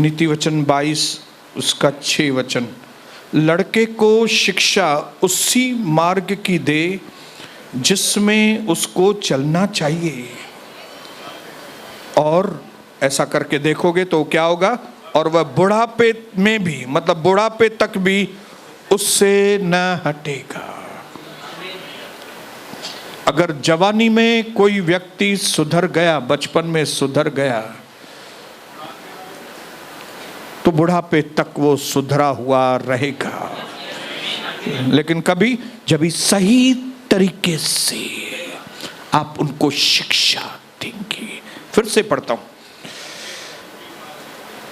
नीति वचन 22 उसका 6 वचन, लड़के को शिक्षा उसी मार्ग की दे जिसमें उसको चलना चाहिए, और ऐसा करके देखोगे तो क्या होगा, और वह बुढ़ापे में भी, मतलब बुढ़ापे तक भी उससे न हटेगा। अगर जवानी में कोई व्यक्ति सुधर गया, बचपन में सुधर गया, तो बुढ़ापे तक वो सुधरा हुआ रहेगा। लेकिन कभी जब सही तरीके से आप उनको शिक्षा देंगे। फिर से पढ़ता हूं,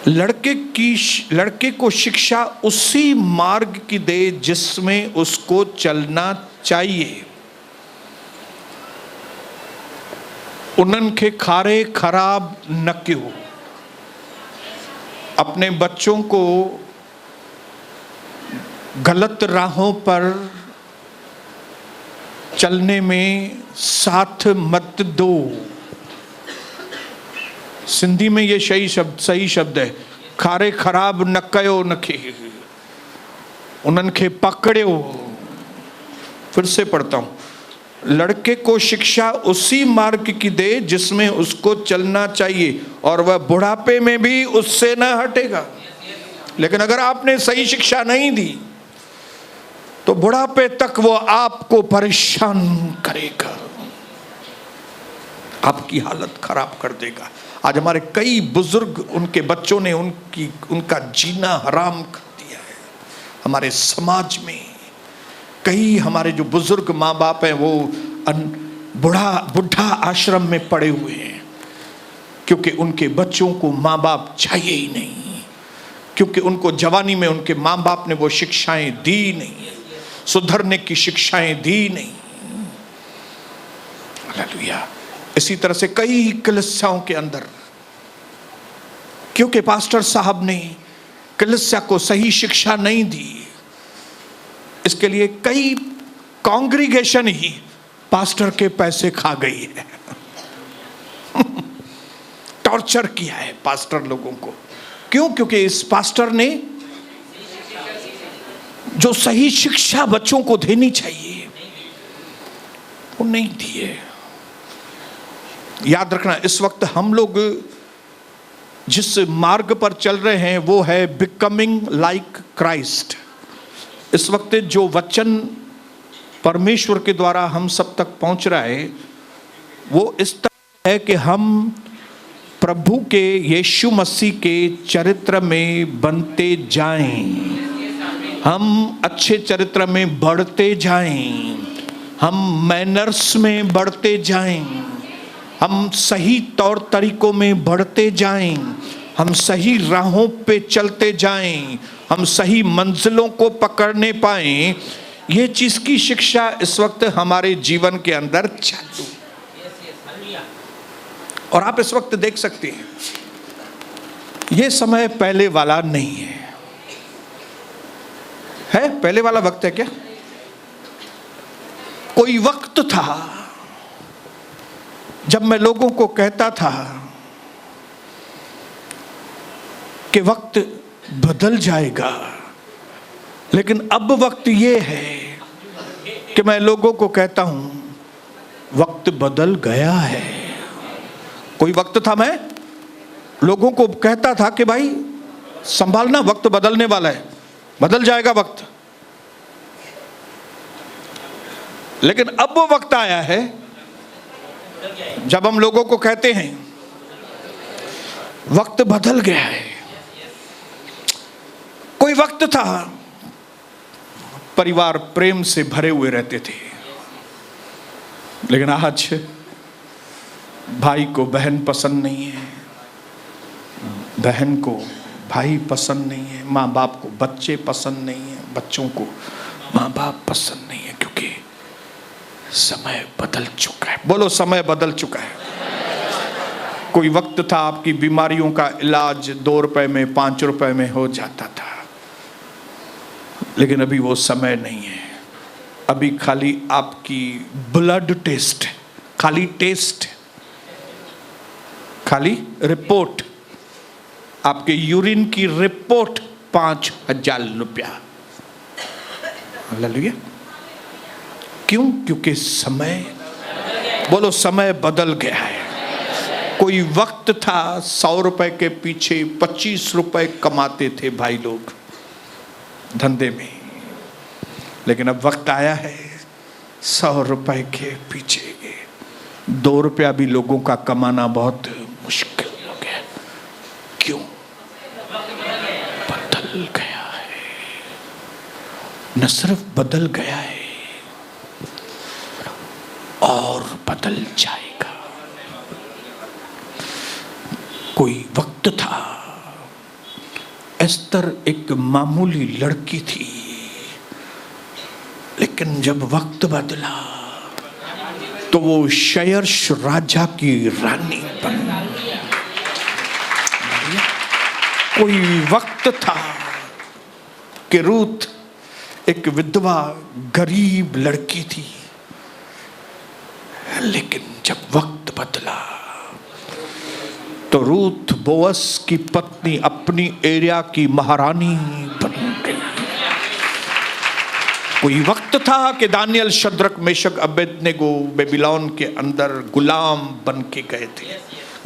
लड़के को शिक्षा उसी मार्ग की दे जिसमें उसको चलना चाहिए। उन्हन के खारे खराब न क्यों। अपने बच्चों को गलत राहों पर चलने में साथ मत दो। सिंधी में ये सही शब्द है, खारे खराब न कयो नखे, उन्हन के पकड़ो। फिर से पढ़ता हूं, लड़के को शिक्षा उसी मार्ग की दे जिसमें उसको चलना चाहिए, और वह बुढ़ापे में भी उससे न हटेगा। लेकिन अगर आपने सही शिक्षा नहीं दी तो बुढ़ापे तक वो आपको परेशान करेगा, आपकी हालत खराब कर देगा। आज हमारे कई बुजुर्ग, उनके बच्चों ने उनका जीना हराम कर दिया है। हमारे समाज में कई हमारे जो बुजुर्ग माँ बाप हैं वो बुढ़ा आश्रम में पड़े हुए हैं, क्योंकि उनके बच्चों को माँ बाप चाहिए ही नहीं, क्योंकि उनको जवानी में उनके माँ बाप ने वो शिक्षाएं दी नहीं, सुधरने की शिक्षाएं दी नहीं। हालेलुया। इसी तरह से कई कलीसियाओं के अंदर, क्योंकि पास्टर साहब ने कलीसिया को सही शिक्षा नहीं दी, इसके लिए कई कांग्रीगेशन ही पास्टर के पैसे खा गई है। टॉर्चर किया है पास्टर लोगों को। क्यों? क्योंकि इस पास्टर ने जो सही शिक्षा बच्चों को देनी चाहिए वो नहीं दी है। याद रखना, इस वक्त हम लोग जिस मार्ग पर चल रहे हैं वो है बिकमिंग लाइक क्राइस्ट। इस वक्त जो वचन परमेश्वर के द्वारा हम सब तक पहुंच रहा है वो इस तरह है कि हम प्रभु के यीशु मसीह के चरित्र में बनते जाएं, हम अच्छे चरित्र में बढ़ते जाएं, हम मैनर्स में बढ़ते जाएं, हम सही तौर तरीकों में बढ़ते जाएं, हम सही राहों पे चलते जाएं, हम सही मंजिलों को पकड़ने पाएं। ये चीज की शिक्षा इस वक्त हमारे जीवन के अंदर चालू। और आप इस वक्त देख सकते हैं ये समय पहले वाला नहीं है पहले वाला वक्त है क्या? कोई वक्त था जब मैं लोगों को कहता था कि वक्त बदल जाएगा, लेकिन अब वक्त ये है कि मैं लोगों को कहता हूं वक्त बदल गया है। कोई वक्त था मैं लोगों को कहता था कि भाई संभालना, वक्त बदलने वाला है, बदल जाएगा वक्त। लेकिन अब वो वक्त आया है जब हम लोगों को कहते हैं वक्त बदल गया है। कोई वक्त था परिवार प्रेम से भरे हुए रहते थे, लेकिन आज भाई को बहन पसंद नहीं है, बहन को भाई पसंद नहीं है, माँ बाप को बच्चे पसंद नहीं है, बच्चों को माँ बाप पसंद नहीं है, क्योंकि समय बदल चुका है। बोलो, समय बदल चुका है। कोई वक्त था आपकी बीमारियों का इलाज 2 रुपए में 5 रुपए में हो जाता था, लेकिन अभी वो समय नहीं है। अभी खाली आपकी ब्लड टेस्ट, खाली टेस्ट, खाली रिपोर्ट, आपके यूरिन की रिपोर्ट 5,000 रुपया। हालेलुया। क्यों? क्योंकि समय, बोलो समय बदल गया है। कोई वक्त था 100 रुपए के पीछे 25 रुपए कमाते थे भाई लोग धंधे में, लेकिन अब वक्त आया है 100 रुपए के पीछे 2 रुपया भी लोगों का कमाना बहुत मुश्किल हो गया। क्यों? बदल गया है। न सिर्फ बदल गया है और बदल जाएगा। कोई वक्त था, एस्तर एक मामूली लड़की थी, लेकिन जब वक्त बदला तो वो शयर्श राजा की रानी बन गई। कोई वक्त था कि रूथ एक विधवा गरीब लड़की थी, लेकिन जब वक्त बदला तो रूथ बोअस की पत्नी, अपनी एरिया की महारानी बन गई। कोई वक्त था कि Daniel, Shadrach, Meshach, Abednego Babylon के अंदर गुलाम बन के गए थे,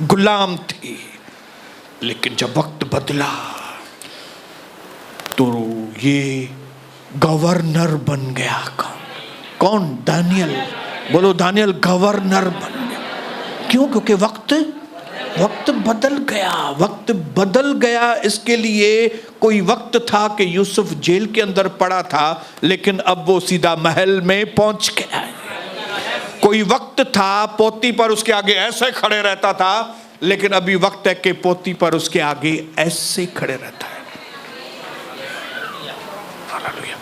गुलाम थे, लेकिन जब वक्त बदला तो ये गवर्नर बन गया। कौन? दानियल। बोलो दानियल गवर्नर बन गया। क्यों? क्योंकि वक्त बदल गया। वक्त बदल गया। इसके लिए कोई वक्त था कि यूसुफ जेल के अंदर पड़ा था, लेकिन अब वो सीधा महल में पहुंच गया है। कोई वक्त था पोती पर उसके आगे ऐसे खड़े रहता था, लेकिन अभी वक्त है कि पोती पर उसके आगे ऐसे खड़े रहता है। हालेलुया।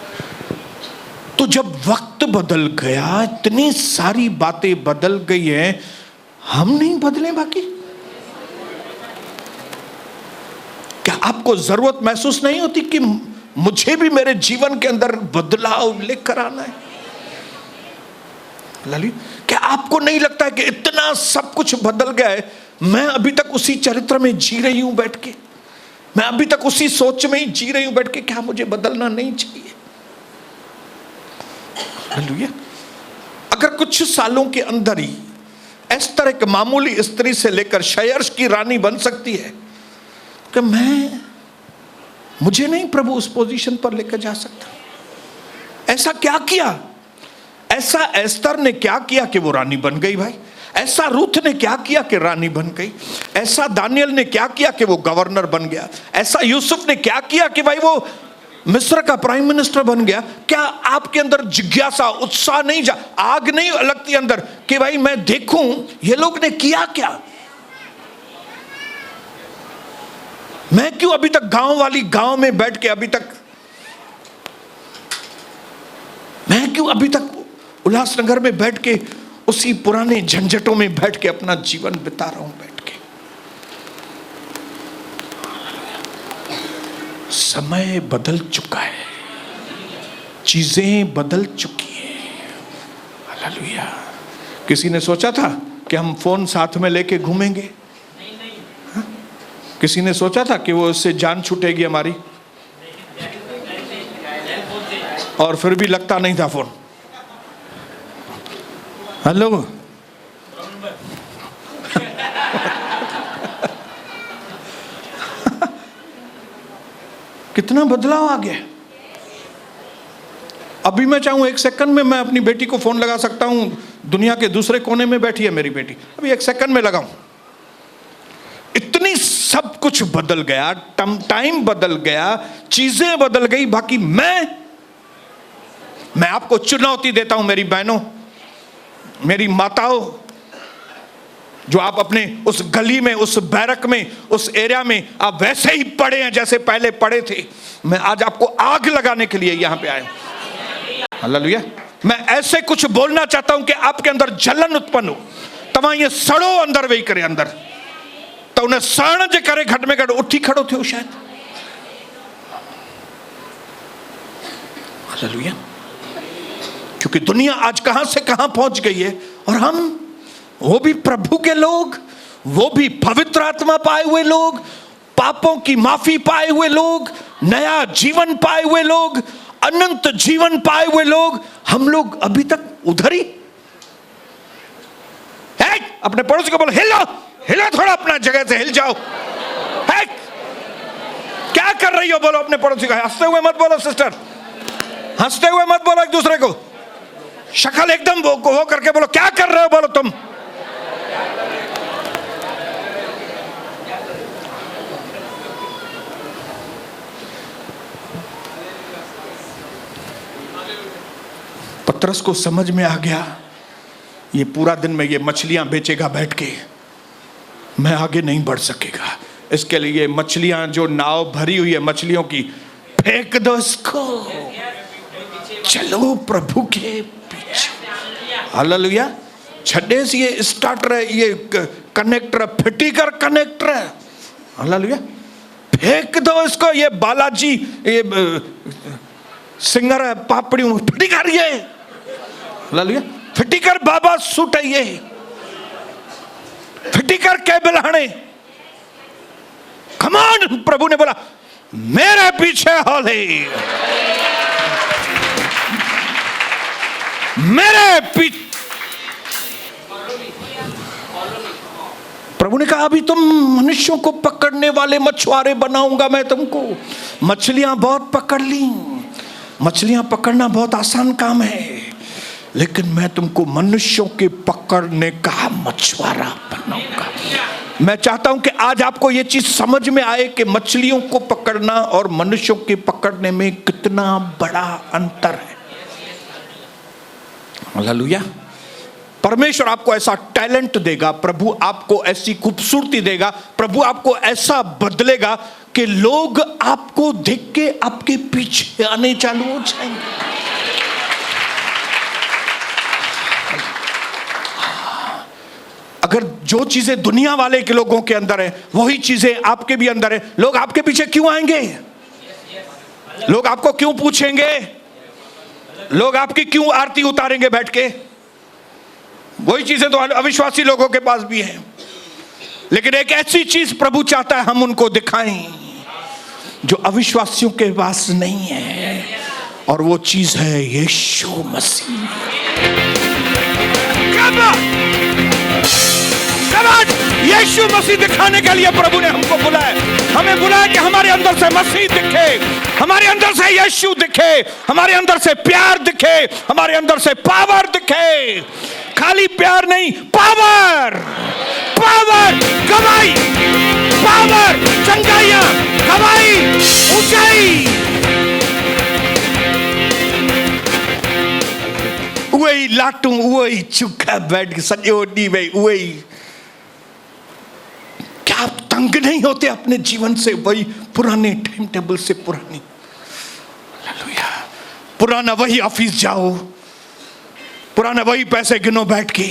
तो जब वक्त बदल गया, इतनी सारी बातें बदल गई हैं, हम नहीं बदले बाकी? क्या आपको जरूरत महसूस नहीं होती कि मुझे भी मेरे जीवन के अंदर बदलाव लेकर आना है? ललित, क्या आपको नहीं लगता है कि इतना सब कुछ बदल गया है, मैं अभी तक उसी चरित्र में जी रही हूं बैठ के, मैं अभी तक उसी सोच में ही जी रही हूं बैठ के, क्या मुझे बदलना नहीं चाहिए? हालेलुया। अगर कुछ सालों के अंदर ही एस्तर एक मामूली स्त्री से लेकर शयर्श की रानी बन सकती है, कि मुझे नहीं प्रभु उस पोजीशन पर लेकर जा सकता? ऐसा क्या किया? ऐसा एस्तर ने क्या किया कि वो रानी बन गई भाई? ऐसा रूथ ने क्या किया कि रानी बन गई? ऐसा दानियल ने क्या किया कि वो गवर्नर बन गया? ऐसा यूसुफ ने क्या किया कि भाई वो मिस्र का प्राइम मिनिस्टर बन गया? क्या आपके अंदर जिज्ञासा, उत्साह नहीं, आग नहीं लगती अंदर कि भाई मैं देखूं ये लोग ने किया क्या? मैं क्यों अभी तक गांव में बैठ के मैं क्यों अभी तक उल्लासनगर में बैठ के उसी पुराने झंझटों में बैठ के अपना जीवन बिता रहा हूं बैठ के? समय बदल चुका है, चीजें बदल चुकी हैं। हालेलुया। किसी ने सोचा था कि हम फोन साथ में लेके घूमेंगे? किसी ने सोचा था कि वो उससे जान छूटेगी हमारी? और फिर भी लगता नहीं था फोन। हेलो। कितना बदलाव आ गया। अभी मैं चाहूं 1 सेकंड में मैं अपनी बेटी को फोन लगा सकता हूं, दुनिया के दूसरे कोने में बैठी है मेरी बेटी, अभी 1 सेकंड में लगाऊं। इतनी सब कुछ बदल गया, टाइम बदल गया, चीजें बदल गई। बाकी मैं आपको चुनौती देता हूं मेरी बहनों, मेरी माताओं, जो आप अपने उस गली में, उस बैरक में, उस एरिया में आप वैसे ही पड़े हैं जैसे पहले पड़े थे। मैं आज आपको आग लगाने के लिए यहां पे आया हूं। हालेलुया। मैं ऐसे कुछ बोलना चाहता हूं कि आपके अंदर जलन उत्पन्न हो, तमा ये सड़ो अंदर वही करे अंदर, तो उन्हें सण जे करे घट में घट उठी खड़ो थे शायद। हालेलुया। क्योंकि दुनिया आज कहां से कहां पहुंच गई है, और हम, वो भी प्रभु के लोग, वो भी पवित्र आत्मा पाए हुए लोग, पापों की माफी पाए हुए लोग, नया जीवन पाए हुए लोग, अनंत जीवन पाए हुए लोग, हम लोग अभी तक उधर ही। अपने पड़ोसी को बोलो हिलो, हिलो थोड़ा, अपना जगह से हिल जाओ। क्या कर रही हो बोलो अपने पड़ोसी को। हंसते हुए मत बोलो सिस्टर, हंसते हुए मत बोलो एक दूसरे को, शक्ल एकदम वो करके बोलो क्या कर रहे हो बोलो तुम। पतरस को समझ में आ गया ये पूरा दिन में ये मछलियां बेचेगा बैठ के, मैं आगे नहीं बढ़ सकेगा। इसके लिए मछलियां जो नाव भरी हुई है मछलियों की, फेंक दो इसको, चलो प्रभु के पीछे। हालेलुया। छड्डे से ये स्टार्टर है, ये कनेक्टर, फिटी कर कनेक्टर है। हालेलुया। फेंक दो इसको, ये बालाजी ये सिंगर है, पापड़ी फिटी कर, ये हालेलुया, फिटी कर बाबा सूट है, ये फिटी कर केबल हणे। कमान, प्रभु ने बोला मेरे पीछे होले, मेरे पीछे। प्रभु ने कहा अभी तुम मनुष्यों को पकड़ने वाले मछुआरे बनाऊंगा मैं तुमको। मछलियां बहुत पकड़ ली, मछलियां पकड़ना बहुत आसान काम है, लेकिन मैं तुमको मनुष्यों के पकड़ने का मछुआरा बनाऊंगा। मैं चाहता हूं कि आज आपको यह चीज समझ में आए कि मछलियों को पकड़ना और मनुष्यों के पकड़ने में कितना बड़ा अंतर है। हालेलुया। परमेश्वर आपको ऐसा टैलेंट देगा, प्रभु आपको ऐसी खूबसूरती देगा, प्रभु आपको ऐसा बदलेगा कि लोग आपको देख के आपके पीछे आने चालू हो जाएंगे। अगर जो चीजें दुनिया वाले के लोगों के अंदर है वही चीजें आपके भी अंदर है, लोग आपके पीछे क्यों आएंगे? लोग आपको क्यों पूछेंगे? लोग आपकी क्यों आरती उतारेंगे बैठ के? वही चीजें तो अविश्वासी लोगों के पास भी हैं। लेकिन एक ऐसी चीज प्रभु चाहता है हम उनको दिखाएं जो अविश्वासियों के पास नहीं है, और वो चीज है यीशु मसीह। यीशु मसीह दिखाने के लिए प्रभु ने हमको बुलाया, हमें बुलाया कि हमारे अंदर से मसीह दिखे, हमारे अंदर से यीशु दिखे, हमारे अंदर से प्यार दिखे, हमारे अंदर से पावर दिखे। खाली प्यार नहीं, पावर, पावर, गवाही, पावर, चंगाइयां, गवाही, ऊंचाई। वही लाटू, वही चुका बैठ सजो दी भाई, वही। क्या आप तंग नहीं होते अपने जीवन से? वही पुराने टाइम टेबल से, पुरानी, हालेलुया, पुराना वही ऑफिस जाओ, पुराना वही पैसे गिनो बैठ के,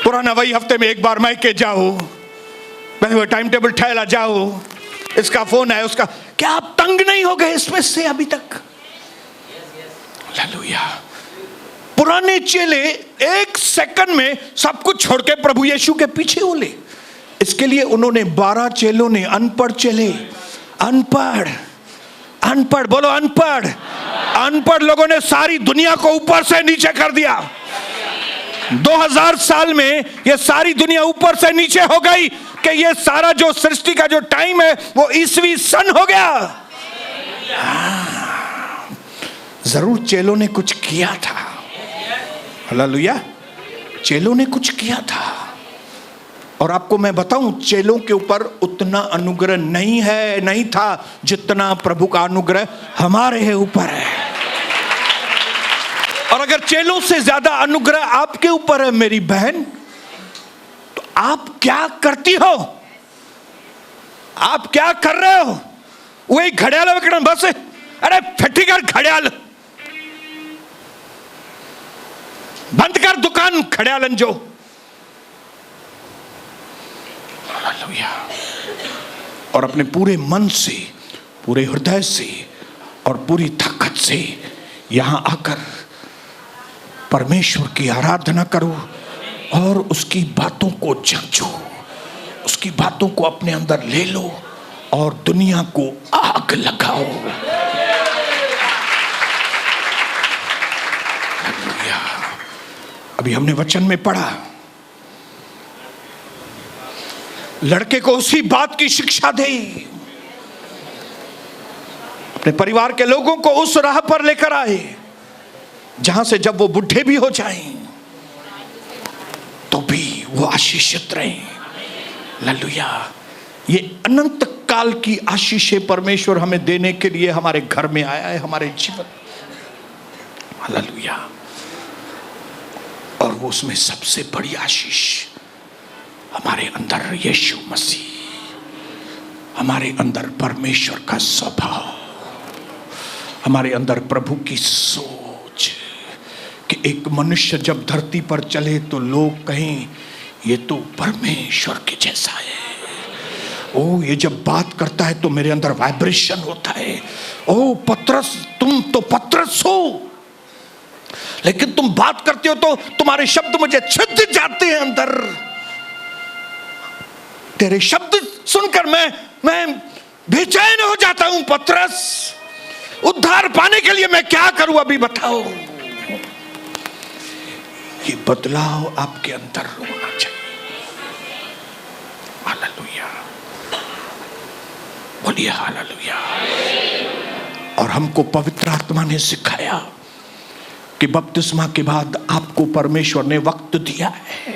पुराना वही हफ्ते में एक बार मायके जाओ, वही टाइम टेबल ठहला जाओ, इसका फोन है उसका। क्या आप तंग नहीं हो गए इसमें से अभी तक? हालेलुया। पुराने चेले एक सेकंड में सब कुछ छोड़ के प्रभु यीशु के पीछे बोले। इसके लिए उन्होंने 12 चेलों ने, अनपढ़ चेले, अनपढ़, अनपढ़ बोलो अनपढ़, अनपढ़ लोगों ने सारी दुनिया को ऊपर से नीचे कर दिया। 2000 साल में ये सारी दुनिया ऊपर से नीचे हो गई कि ये सारा जो सृष्टि का जो टाइम है वो ईसवी सन हो गया। जरूर चेलों ने कुछ किया था। हालेलुया। चेलों ने कुछ किया था, और आपको मैं बताऊं चेलों के ऊपर उतना अनुग्रह नहीं है, नहीं था जितना प्रभु का अनुग्रह हमारे ऊपर है। और अगर चेलों से ज्यादा अनुग्रह आपके ऊपर है मेरी बहन, तो आप क्या करती हो? आप क्या कर रहे हो? वही घड़ियाल विकड़न बस, अरे फटी कर घड़ियाल, बंद कर दुकान घड़ियालन जो। हालेलुया। और अपने पूरे मन से, पूरे हृदय से और पूरी ताकत से यहां आकर परमेश्वर की आराधना करो और उसकी बातों को जांचो, उसकी की बातों को अपने अंदर ले लो और दुनिया को आग लगाओ। अभी हमने वचन में पढ़ा, लड़के को उसी बात की शिक्षा दे, अपने परिवार के लोगों को उस राह पर लेकर आए जहां से जब वो बुढ़े भी हो जाएं तो भी वो आशीषित रहें। हालेलुया। ये अनंत काल की आशीषें परमेश्वर हमें देने के लिए हमारे घर में आया है, हमारे जीवन। हालेलुया। और वो उसमें सबसे बड़ी आशीष हमारे अंदर यीशु मसीह, हमारे अंदर परमेश्वर का स्वभाव, हमारे अंदर प्रभु की सोच कि एक मनुष्य जब धरती पर चले तो लोग कहें ये तो परमेश्वर के जैसा है। ओ, ये जब बात करता है तो मेरे अंदर वाइब्रेशन होता है। ओ पतरस, तुम तो पतरस हो, लेकिन तुम बात करते हो तो तुम्हारे शब्द मुझे छिद जाते हैं अंदर। तेरे शब्द सुनकर मैं बेचैन हो जाता हूं पतरस। उद्धार पाने के लिए मैं क्या करूं अभी बताओ। ये बदलाव आपके अंदर होना चाहिए। हालेलुया, बोलिए हालेलुया। और हमको पवित्र आत्मा ने सिखाया कि बपतिस्मा के बाद आपको परमेश्वर ने वक्त दिया है,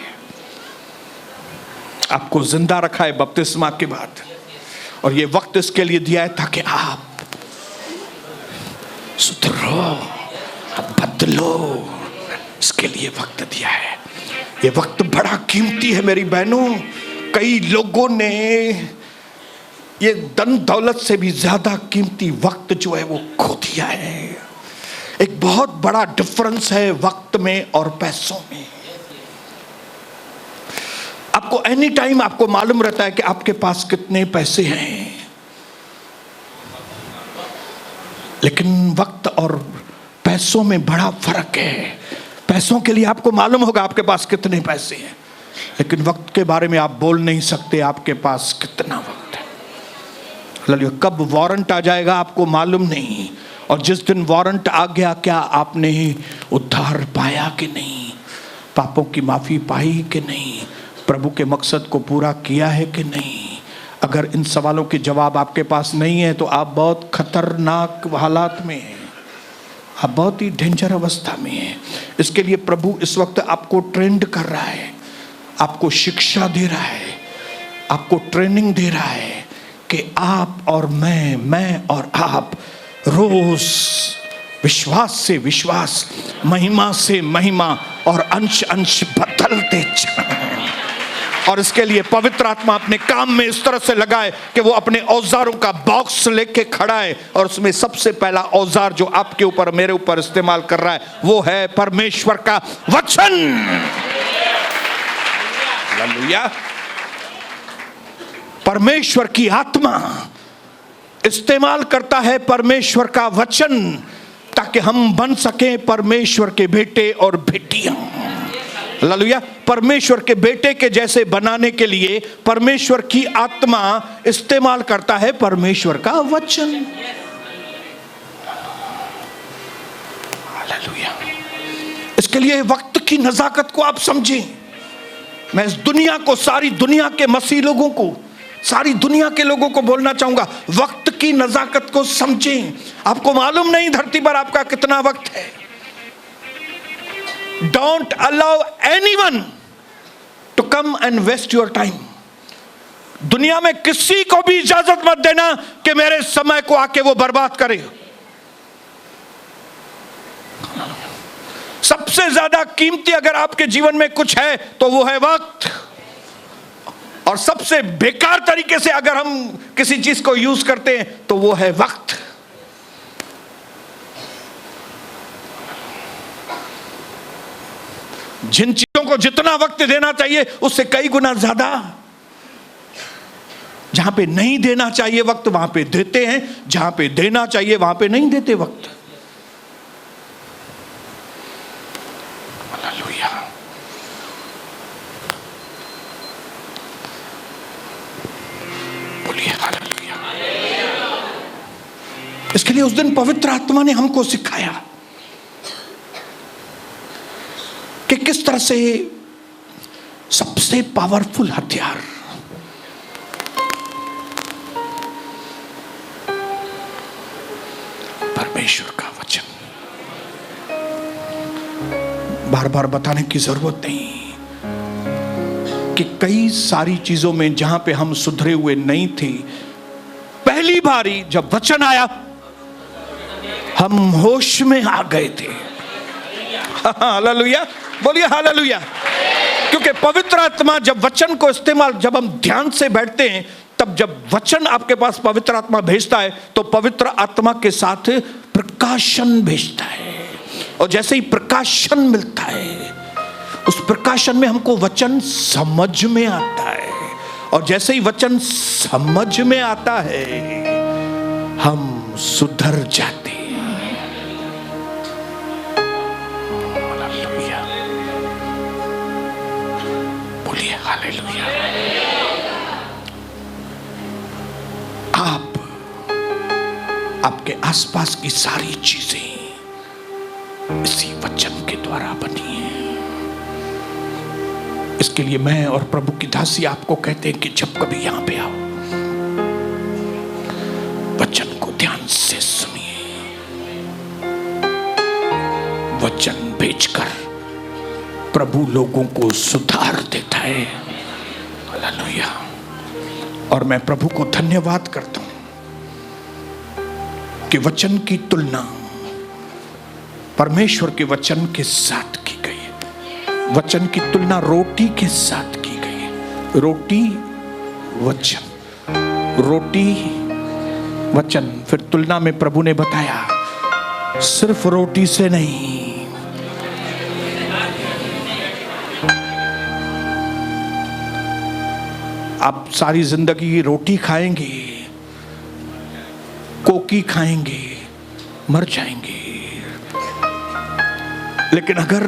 आपको जिंदा रखा है बपतिस्मा के बाद। और ये वक्त इसके लिए दिया है ताकि आप सुधरो, बदलो। इसके लिए वक्त दिया है। ये वक्त बड़ा कीमती है मेरी बहनों। कई लोगों ने ये धन दौलत से भी ज्यादा कीमती वक्त जो है वो खो दिया है। एक बहुत बड़ा डिफरेंस है वक्त में और पैसों में। आपको एनी टाइम आपको मालूम रहता है कि आपके पास कितने पैसे हैं, लेकिन वक्त और पैसों में बड़ा फर्क है। पैसों के लिए आपको मालूम होगा आपके पास कितने पैसे हैं, लेकिन वक्त के बारे में आप बोल नहीं सकते आपके पास कितना वक्त है। कब वारंट आ जाएगा आपको मालूम नहीं। और जिस दिन वारंट आ गया, क्या आपने उद्धार पाया कि नहीं, पापों की माफी पाई कि नहीं, प्रभु के मकसद को पूरा किया है कि नहीं। अगर इन सवालों के जवाब आपके पास नहीं है तो आप बहुत खतरनाक हालात में हैं, आप बहुत ही डेंजर अवस्था में हैं। इसके लिए प्रभु इस वक्त आपको ट्रेंड कर रहा है, आपको शिक्षा दे रहा है, आपको ट्रेनिंग दे रहा है कि आप और मैं और आप रोज विश्वास से विश्वास, महिमा से महिमा और अंश अंश बदलते जाएं। और इसके लिए पवित्र आत्मा अपने काम में इस तरह से लगाए कि वो अपने औजारों का बॉक्स लेके खड़ा है, और उसमें सबसे पहला औजार जो आपके ऊपर मेरे ऊपर इस्तेमाल कर रहा है वो है परमेश्वर का वचन। हालेलुया। परमेश्वर की आत्मा इस्तेमाल करता है परमेश्वर का वचन ताकि हम बन सके परमेश्वर के बेटे और बेटियां। हालेलुया। परमेश्वर के बेटे के जैसे बनाने के लिए परमेश्वर की आत्मा इस्तेमाल करता है परमेश्वर का वचन। हालेलुया। इसके लिए वक्त की नजाकत को आप समझें। मैं इस दुनिया को, सारी दुनिया के मसीह लोगों को, सारी दुनिया के लोगों को बोलना चाहूंगा, वक्त की नजाकत को समझें। आपको मालूम नहीं धरती पर आपका कितना वक्त है। Don't allow anyone to come and waste your time. दुनिया में किसी को भी इजाजत मत देना कि मेरे समय को आके वो बर्बाद करे। सबसे ज्यादा कीमती अगर आपके जीवन में कुछ है तो वो है वक्त। और सबसे बेकार तरीके से अगर हम किसी चीज को यूज करते हैं तो वो है वक्त। जिन चीजों को जितना वक्त देना चाहिए उससे कई गुना ज्यादा, जहां पे नहीं देना चाहिए वक्त वहां पे देते हैं, जहां पे देना चाहिए वहां पे नहीं देते वक्त। हालेलुया। इसके लिए उस दिन पवित्र आत्मा ने हमको सिखाया कि किस तरह से सबसे पावरफुल हथियार परमेश्वर का वचन। बार बार बताने की जरूरत नहीं कि कई सारी चीजों में जहां पे हम सुधरे हुए नहीं थे, पहली बारी जब वचन आया हम होश में आ गए थे। हालेलुया, बोलिए हालेलुया। क्योंकि पवित्र आत्मा जब वचन को इस्तेमाल, जब हम ध्यान से बैठते हैं, तब जब वचन आपके पास पवित्र आत्मा भेजता है तो पवित्र आत्मा के साथ प्रकाशन भेजता है। और जैसे ही प्रकाशन मिलता है, उस प्रकाशन में हमको वचन समझ में आता है। और जैसे ही वचन समझ में आता है, हम सुधर जाते हैं। हालेलुया, बोलिए हालेलुया। आपके आसपास की सारी चीजें इसी वचन के द्वारा बनी है। इसके लिए मैं और प्रभु की दासी आपको कहते हैं कि जब कभी यहां पे आओ, वचन को ध्यान से सुनिए। वचन भेजकर प्रभु लोगों को सुधार देता है। हालेलुया। और मैं प्रभु को धन्यवाद करता हूं कि वचन की तुलना परमेश्वर के वचन के साथ की गई है। वचन की तुलना रोटी के साथ की गई है। रोटी वचन, रोटी वचन। फिर तुलना में प्रभु ने बताया सिर्फ रोटी से नहीं, आप सारी जिंदगी रोटी खाएंगे, कोकी खाएंगे, मर जाएंगे। लेकिन अगर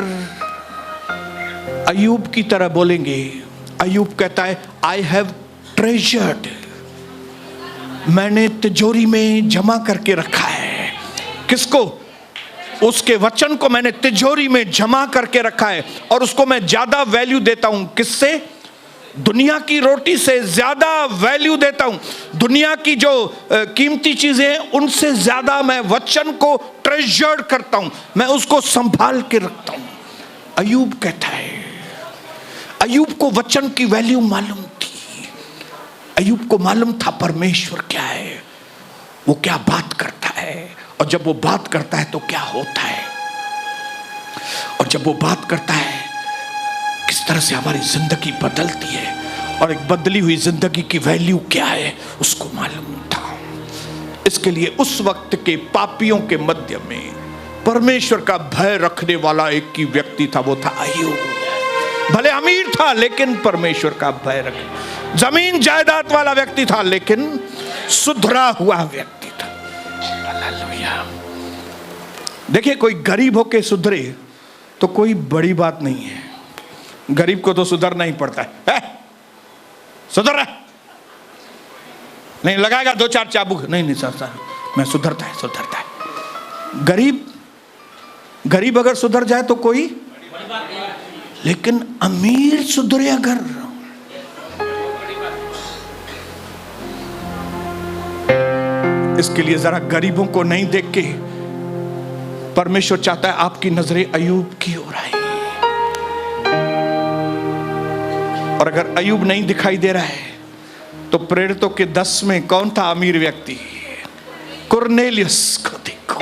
अय्यूब की तरह बोलेंगे, अय्यूब कहता है आई हैव ट्रेजर्ड, मैंने तिजोरी में जमा करके रखा है। किसको? उसके वचन को मैंने तिजोरी में जमा करके रखा है। और उसको मैं ज्यादा वैल्यू देता हूं। किससे? दुनिया की रोटी से ज्यादा वैल्यू देता हूं। दुनिया की जो कीमती चीजें, उनसे ज्यादा मैं वचन को ट्रेजर्ड करता हूं, मैं उसको संभाल के रखता हूं। अय्यूब कहता है, अय्यूब को वचन की वैल्यू मालूम थी। अय्यूब को मालूम था परमेश्वर क्या है, वो क्या बात करता है, और जब वो बात करता है तो क्या होता है, और जब वो बात करता है किस तरह से हमारी जिंदगी बदलती है, और एक बदली हुई जिंदगी की वैल्यू क्या है उसको मालूम था। इसके लिए उस वक्त के पापियों के मध्य में परमेश्वर का भय रखने वाला एक ही व्यक्ति था, वो था अय्यूब। भले अमीर था लेकिन परमेश्वर का भय रखे। जमीन जायदाद वाला व्यक्ति था लेकिन सुधरा हुआ व्यक्ति था। हालेलुया। देखिए, कोई गरीब होके सुधरे तो कोई बड़ी बात नहीं है। गरीब को तो सुधरना ही पड़ता है। सुधर रहा नहीं, लगाएगा दो चार चाबुक, नहीं सर मैं सुधरता है। गरीब अगर सुधर जाए तो कोई, लेकिन अमीर सुधरे अगर, इसके लिए जरा गरीबों को नहीं देख के परमेश्वर चाहता है आपकी नजरें अय्यूब की ओर आए। और अगर अय्यूब नहीं दिखाई दे रहा है तो प्रेरितों के 10 में कौन था अमीर व्यक्ति? कुरनेलियस को देखो।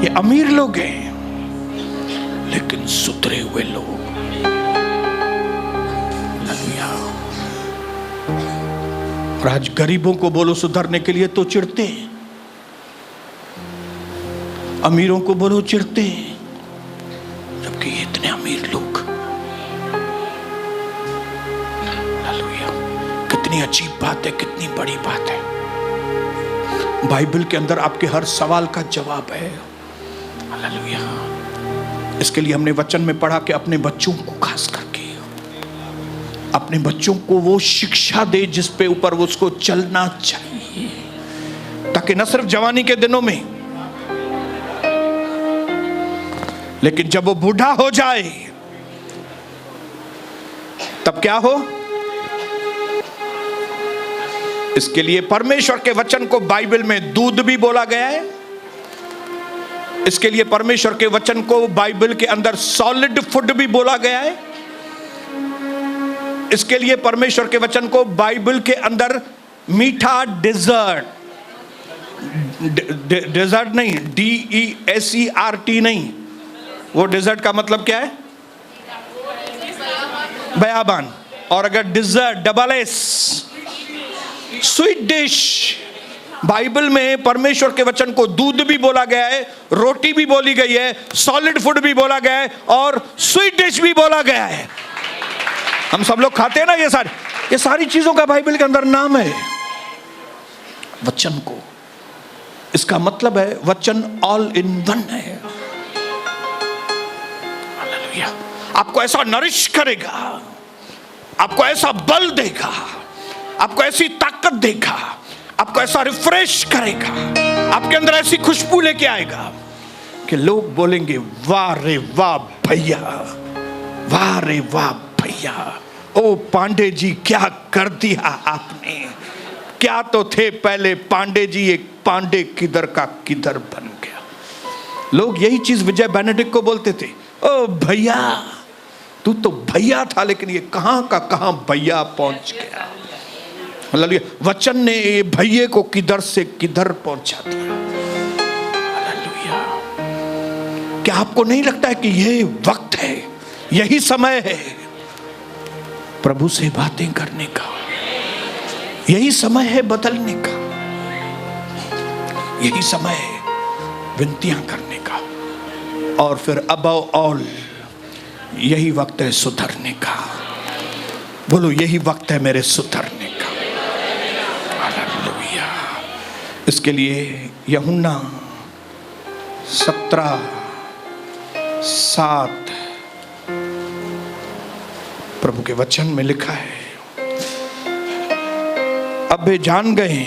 ये अमीर लोग हैं लेकिन सुधरे हुए लोग। और आज गरीबों को बोलो सुधरने के लिए तो चिढ़ते हैं, अमीरों को बोलो चिढ़ते हैं, जबकि इतने अमीर लोग। कितनी अजीब बात है, कितनी बड़ी बात है। बाइबल के अंदर आपके हर सवाल का जवाब है। हालेलुया। इसके लिए हमने वचन में पढ़ा कि अपने बच्चों को, खास करके अपने बच्चों को वो शिक्षा दे जिस पे ऊपर उसको चलना चाहिए। ताकि न सिर्फ जवानी के दिनों में, लेकिन जब वो बूढ़ा हो जाए तब क्या हो। इसके लिए परमेश्वर के वचन को बाइबल में दूध भी बोला गया है। इसके लिए परमेश्वर के वचन को बाइबल के अंदर सॉलिड फूड भी बोला गया है। इसके लिए परमेश्वर के वचन को बाइबल के अंदर मीठा डेजर्ट, डेजर्ट नहीं, DESERT नहीं, वो डेजर्ट का मतलब क्या है, बयाबान। और अगर dessert double S, sweet dish. Bible में परमेश्वर के वचन को दूध भी बोला गया है, रोटी भी बोली गई है, सॉलिड फूड भी बोला गया है और स्वीट डिश भी बोला गया है। हम सब लोग खाते हैं ना ये सारी चीजों का बाइबल के अंदर नाम है वचन को। इसका मतलब है वचन ऑल इन वन है। हालेलुया। आपको ऐसा नरिश करेगा, आपको ऐसा बल देगा, आपको ऐसी ताकत देगा, आपको ऐसा रिफ्रेश करेगा, आपके अंदर ऐसी खुशबू लेके आएगा कि लोग बोलेंगे वाह रे वाह भैया, वाह रे वाह भैया, ओ पांडे जी क्या कर दिया आपने। क्या तो थे पहले पांडे जी, एक पांडे किधर का किधर बन गया। लोग यही चीज विजय बेनेडिक्ट को बोलते थे, ओ भैया तू तो भैया था, लेकिन ये कहां का कहां भैया पहुंच गया। हालेलुया। वचन ने ये भैये को किधर से किधर पहुंचा दिया। हालेलुया। क्या आपको नहीं लगता है कि ये वक्त है, यही समय है प्रभु से बातें करने का, यही समय है बदलने का, यही समय है विनतियां करने का, और फिर अबव ऑल यही वक्त है सुधरने का। बोलो यही वक्त है मेरे सुधरने का। हालेलुया। इसके लिए यूहन्ना 17:7 प्रभु के वचन में लिखा है, अब वे जान गए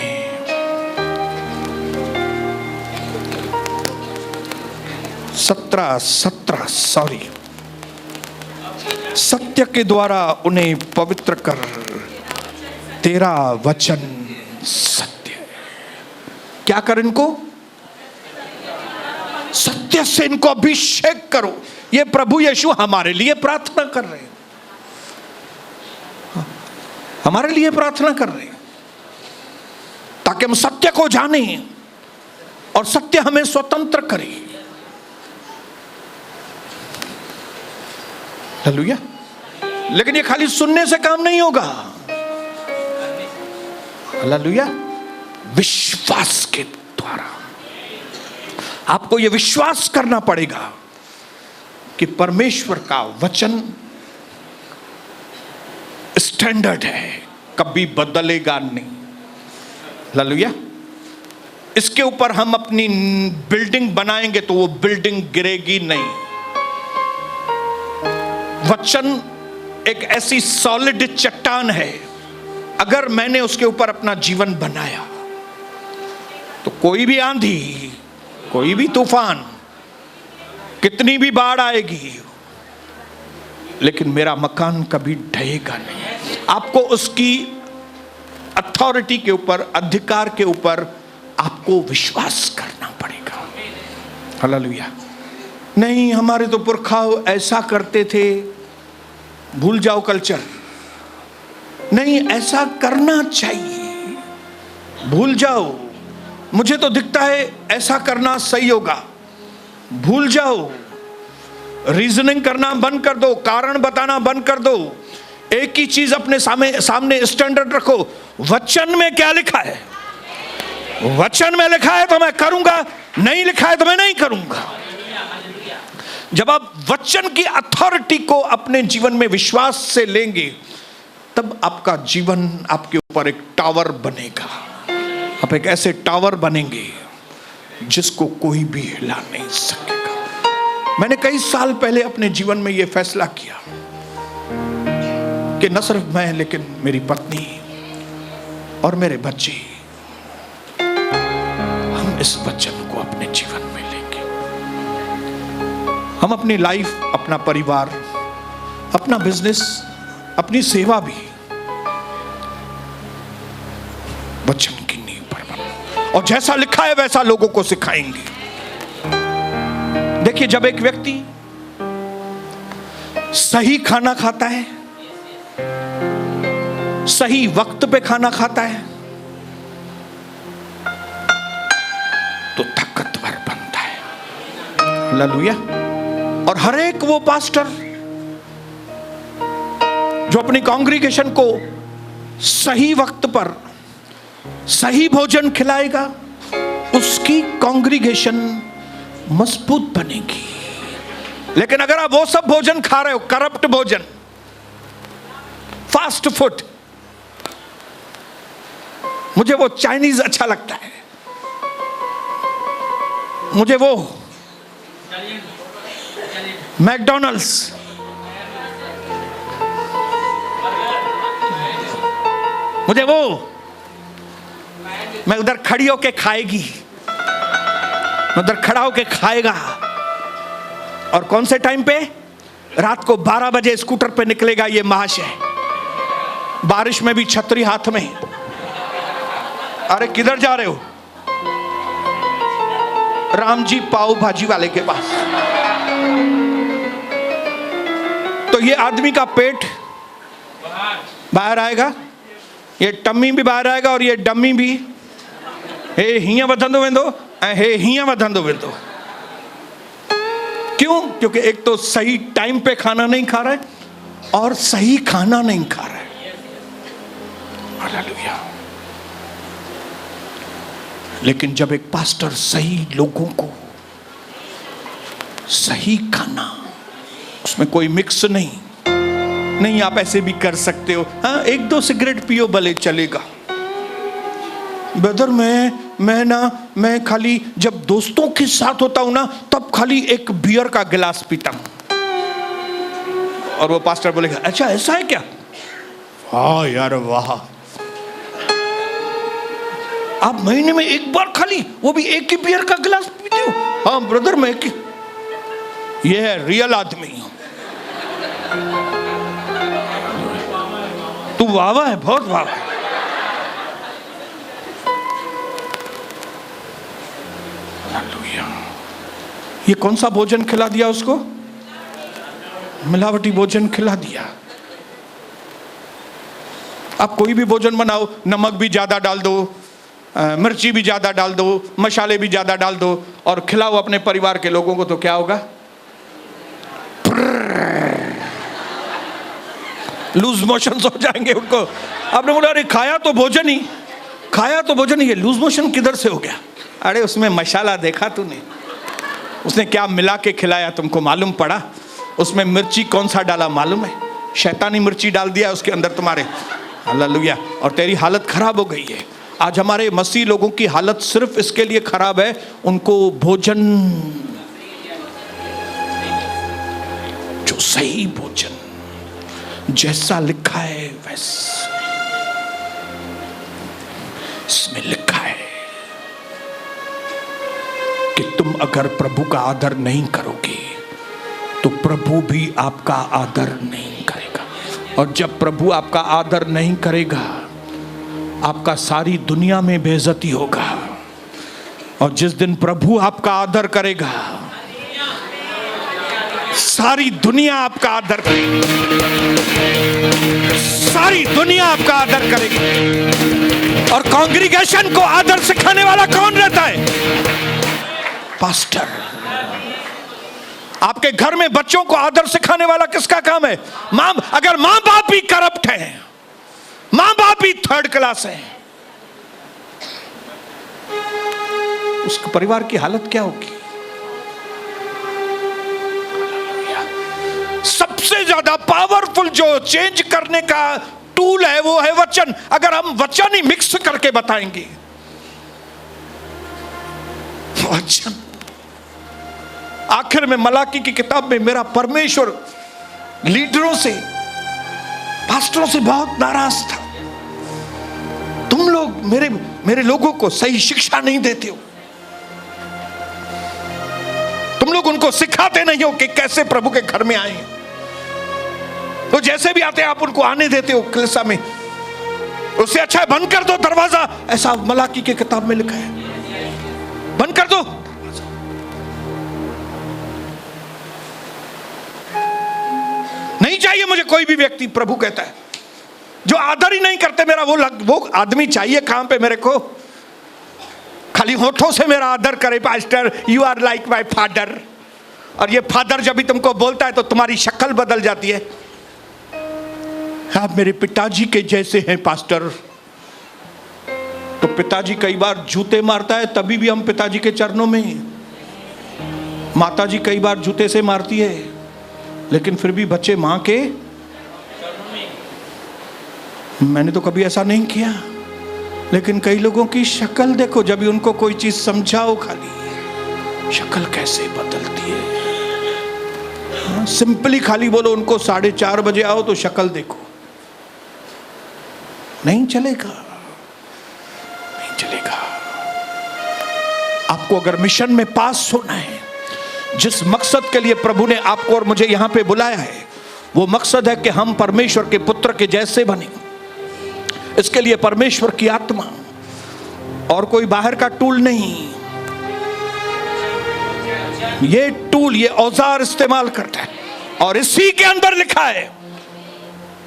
17 सत्य के द्वारा उन्हें पवित्र कर, तेरा वचन सत्य है। क्या कर इनको? सत्य से इनको अभिषेक करो। ये प्रभु यीशु हमारे लिए प्रार्थना कर रहे हैं, हमारे लिए प्रार्थना कर रहे हैं, ताकि हम सत्य को जानें और सत्य हमें स्वतंत्र करे। हालेलुया। लेकिन ये खाली सुनने से काम नहीं होगा। हालेलुया। विश्वास के द्वारा आपको ये विश्वास करना पड़ेगा कि परमेश्वर का वचन स्टैंडर्ड है, कभी बदलेगा नहीं। हालेलुया। इसके ऊपर हम अपनी बिल्डिंग बनाएंगे तो वो बिल्डिंग गिरेगी नहीं। वचन एक ऐसी सॉलिड चट्टान है, अगर मैंने उसके ऊपर अपना जीवन बनाया तो कोई भी आंधी, कोई भी तूफान, कितनी भी बाढ़ आएगी, लेकिन मेरा मकान कभी ढहेगा नहीं। आपको उसकी अथॉरिटी के ऊपर, अधिकार के ऊपर आपको विश्वास करना पड़ेगा। हालेलुया। नहीं हमारे तो पुरखा ऐसा करते थे, भूल जाओ कल्चर। नहीं, ऐसा करना चाहिए, भूल जाओ। मुझे तो दिखता है ऐसा करना सही होगा, भूल जाओ। रीजनिंग करना बंद कर दो, कारण बताना बंद कर दो। एक ही चीज अपने सामने स्टैंडर्ड रखो, वचन में क्या लिखा है। वचन में लिखा है तो मैं करूंगा, नहीं लिखा है तो मैं नहीं करूंगा। जब आप वचन की अथॉरिटी को अपने जीवन में विश्वास से लेंगे, तब आपका जीवन आपके ऊपर एक टावर बनेगा। आप एक ऐसे टावर बनेंगे जिसको कोई भी हिला नहीं सकेगा। मैंने कई साल पहले अपने जीवन में यह फैसला किया कि न सिर्फ मैं, लेकिन मेरी पत्नी और मेरे बच्चे इस वचन को अपने जीवन में लेंगे, हम अपनी लाइफ, अपना परिवार, अपना बिजनेस, अपनी सेवा भी वचन की नींव पर बना, और जैसा लिखा है वैसा लोगों को सिखाएंगे। देखिए, जब एक व्यक्ति सही खाना खाता है, सही वक्त पे खाना खाता है, तो ताकतवर बनता है। हालेलुया। और हर एक वो पास्टर जो अपनी कांग्रीगेशन को सही वक्त पर सही भोजन खिलाएगा, उसकी कांग्रीगेशन मजबूत बनेगी। लेकिन अगर आप वो सब भोजन खा रहे हो, करप्ट भोजन, फास्ट फूड, मुझे वो चाइनीज अच्छा लगता है, मुझे वो मैकडॉनल्ड्स, मुझे वो, मैं उधर खड़ी होके खाएगी, मैं उधर खड़ा होके खाएगा। और कौन से टाइम पे? रात को 12 बजे स्कूटर पे निकलेगा ये महाशय, बारिश में भी छतरी हाथ में। अरे किधर जा रहे हो? राम जी पाव भाजी वाले के पास। तो ये आदमी का पेट बाहर आएगा, ये टम्मी भी बाहर आएगा, और ये डम्मी भी हे हिया वधंदो वेंदो ऐं हे हिया वधंदो वेंदो। क्यों? क्योंकि एक तो सही टाइम पे खाना नहीं खा रहा है, और सही खाना नहीं खा रहा है। हालेलुया। लेकिन जब एक पास्टर सही लोगों को सही खाना, उसमें कोई मिक्स नहीं, आप ऐसे भी कर सकते हो, हाँ 1-2 सिगरेट पियो भले चलेगा। ब्रदर मैं खाली जब दोस्तों के साथ होता हूं ना, तब खाली एक बियर का गिलास पीता हूं। और वो पास्टर बोलेगा, अच्छा ऐसा है क्या? हाँ यार वाह, आप महीने में एक बार खाली, वो भी एक ही बियर का गिलास पीते हो? हाँ ब्रदर मैं ये है रियल आदमी। तू वाह है, बहुत वाह। ये कौन सा भोजन खिला दिया उसको? मिलावटी भोजन खिला दिया। आप कोई भी भोजन बनाओ, नमक भी ज्यादा डाल दो, मिर्ची भी ज्यादा डाल दो, मसाले भी ज्यादा डाल दो, और खिलाओ अपने परिवार के लोगों को, तो क्या होगा? लूज मोशन हो जाएंगे उनको। आपने बोला अरे खाया तो भोजन ही, ये लूज मोशन किधर से हो गया? अरे उसमें मसाला देखा तूने? उसने क्या मिला के खिलाया तुमको मालूम पड़ा? उसमें मिर्ची कौन सा डाला मालूम है? शैतानी मिर्ची डाल दिया उसके अंदर तुम्हारे। हालेलुया। और तेरी हालत खराब हो गई है। आज हमारे मसीह लोगों की हालत सिर्फ इसके लिए खराब है, उनको भोजन, जो सही भोजन, जैसा लिखा है वैसा, इसमें लिखा है कि तुम अगर प्रभु का आदर नहीं करोगे तो प्रभु भी आपका आदर नहीं करेगा। और जब प्रभु आपका आदर नहीं करेगा, आपका सारी दुनिया में बेइज्जती होगा। और जिस दिन प्रभु आपका आदर करेगा, सारी दुनिया आपका आदर करेगी, सारी दुनिया आपका आदर करेगी। और कांग्रीगेशन को आदर सिखाने वाला कौन रहता है? पास्टर। आपके घर में बच्चों को आदर सिखाने वाला किसका काम है? अगर मां बाप भी करप्ट हैं, मां बाप भी थर्ड क्लास हैं, उस परिवार की हालत क्या होगी? सबसे ज्यादा पावरफुल जो चेंज करने का टूल है वो है वचन। अगर हम वचन ही मिक्स करके बताएंगे, वचन। आखिर में मलाकी की किताब में मेरा परमेश्वर लीडरों से, पास्टरों से बहुत नाराज था। तुम लोग मेरे लोगों को सही शिक्षा नहीं देते हो, तुम लोग उनको सिखाते नहीं हो कि कैसे प्रभु के घर में आए। तो जैसे भी आते हैं आप उनको आने देते हो कलीसिया में। उससे अच्छा है बंद कर दो दरवाजा, ऐसा मलाकी की किताब में लिखा है, बंद कर दो। नहीं चाहिए मुझे कोई भी व्यक्ति, प्रभु कहता है, जो आदर ही नहीं करते मेरा, वो आदमी चाहिए कहां पे मेरे को? खाली होठों से मेरा आदर करे, pastor you are like my father. और ये फादर जब भी तुमको बोलता है तो तुम्हारी शक्ल बदल जाती है। आप मेरे पिताजी के जैसे हैं पास्टर। तो पिताजी कई बार जूते मारता है, तभी भी हम पिताजी के चरणों में हैं। माताजी कई बार जूते से मारती है, लेकिन फिर भी बच्चे मां के। मैंने तो कभी ऐसा नहीं किया, लेकिन कई लोगों की शक्ल देखो, जब भी उनको कोई चीज समझाओ खाली शक्ल कैसे बदलती है। हाँ, सिंपली खाली बोलो उनको 4:30 बजे आओ तो शक्ल देखो, नहीं चलेगा, नहीं चलेगा। आपको अगर मिशन में पास होना है, जिस मकसद के लिए प्रभु ने आपको और मुझे यहां पे बुलाया है, वो मकसद है कि हम परमेश्वर के पुत्र के जैसे बने। इसके लिए परमेश्वर की आत्मा और कोई बाहर का टूल नहीं, ये टूल, ये औजार इस्तेमाल करता है। और इसी के अंदर लिखा है,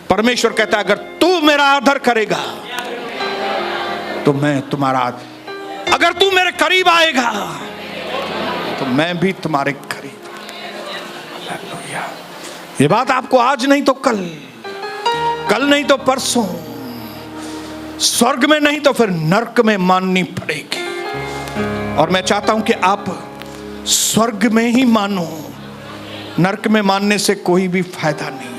परमेश्वर कहता है अगर तू मेरा आदर करेगा तो मैं तुम्हारा, अगर तू मेरे करीब आएगा तो मैं भी तुम्हारे करीब। हालेलुया। ये बात आपको आज नहीं तो कल, कल नहीं तो परसों, स्वर्ग में नहीं तो फिर नरक में माननी पड़ेगी। और मैं चाहता हूं कि आप स्वर्ग में ही मानो, नरक में मानने से कोई भी फायदा नहीं।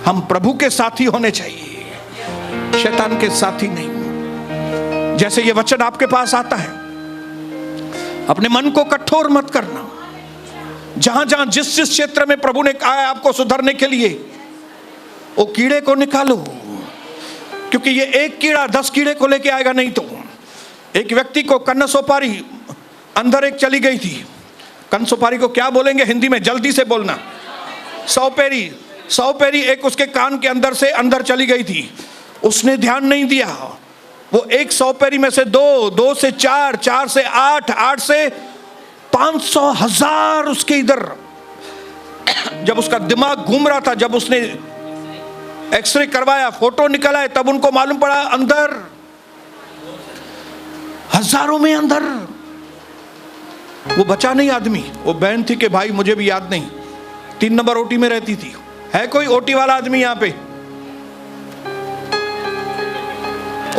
हम प्रभु के साथी होने चाहिए, शैतान के साथी नहीं। जैसे ये वचन आपके पास आता है, अपने मन को कठोर मत करना। जहां जहां जिस जिस क्षेत्र में प्रभु ने कहा है आपको सुधरने के लिए, वो कीड़े को निकालो, क्योंकि ये एक कीड़ा 10 कीड़े को लेके आएगा नहीं। तो एक व्यक्ति को कन्नसोपारी अंदर एक चली गई थी। कन्नसोपारी को क्या बोलेंगे हिंदी में, जल्दी से बोलना। सौपेरी एक उसके कान के अंदर से अंदर चली गई थी। उसने ध्यान नहीं दिया। वो एक सौपेरी में से 2, 2 से 4, 4 से 8, 8 से 500 हजार उसके इधर। जब उसका दिमाग घूम रहा था, जब उसने एक्सरे करवाया, फोटो निकला है, तब उनको मालूम पड़ा अंदर हजारों में अंदर। वो बचा नहीं आदमी। वो बहन थी कि भाई मुझे भी याद नहीं, 3 नंबर ओटी में रहती थी। है कोई ओटी वाला आदमी यहां पे?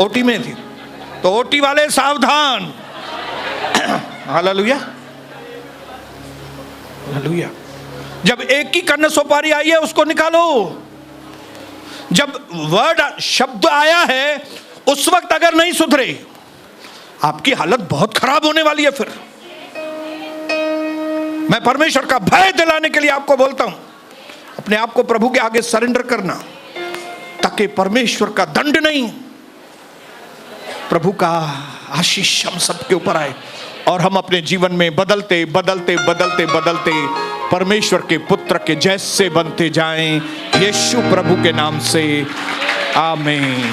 ओटी में थी तो ओटी वाले सावधान। Hallelujah, hallelujah. जब एक ही कन्नसोपारी आई है उसको निकालो। जब वर्ड शब्द आया है उस वक्त अगर नहीं सुधरे, आपकी हालत बहुत खराब होने वाली है। फिर मैं परमेश्वर का भय दिलाने के लिए आपको बोलता हूं, अपने आप को प्रभु के आगे सरेंडर करना, ताकि परमेश्वर का दंड नहीं, प्रभु का आशीष हम सबके ऊपर आए और हम अपने जीवन में बदलते बदलते बदलते बदलते परमेश्वर के पुत्र के जैसे बनते जाएं। यीशु प्रभु के नाम से आमीन।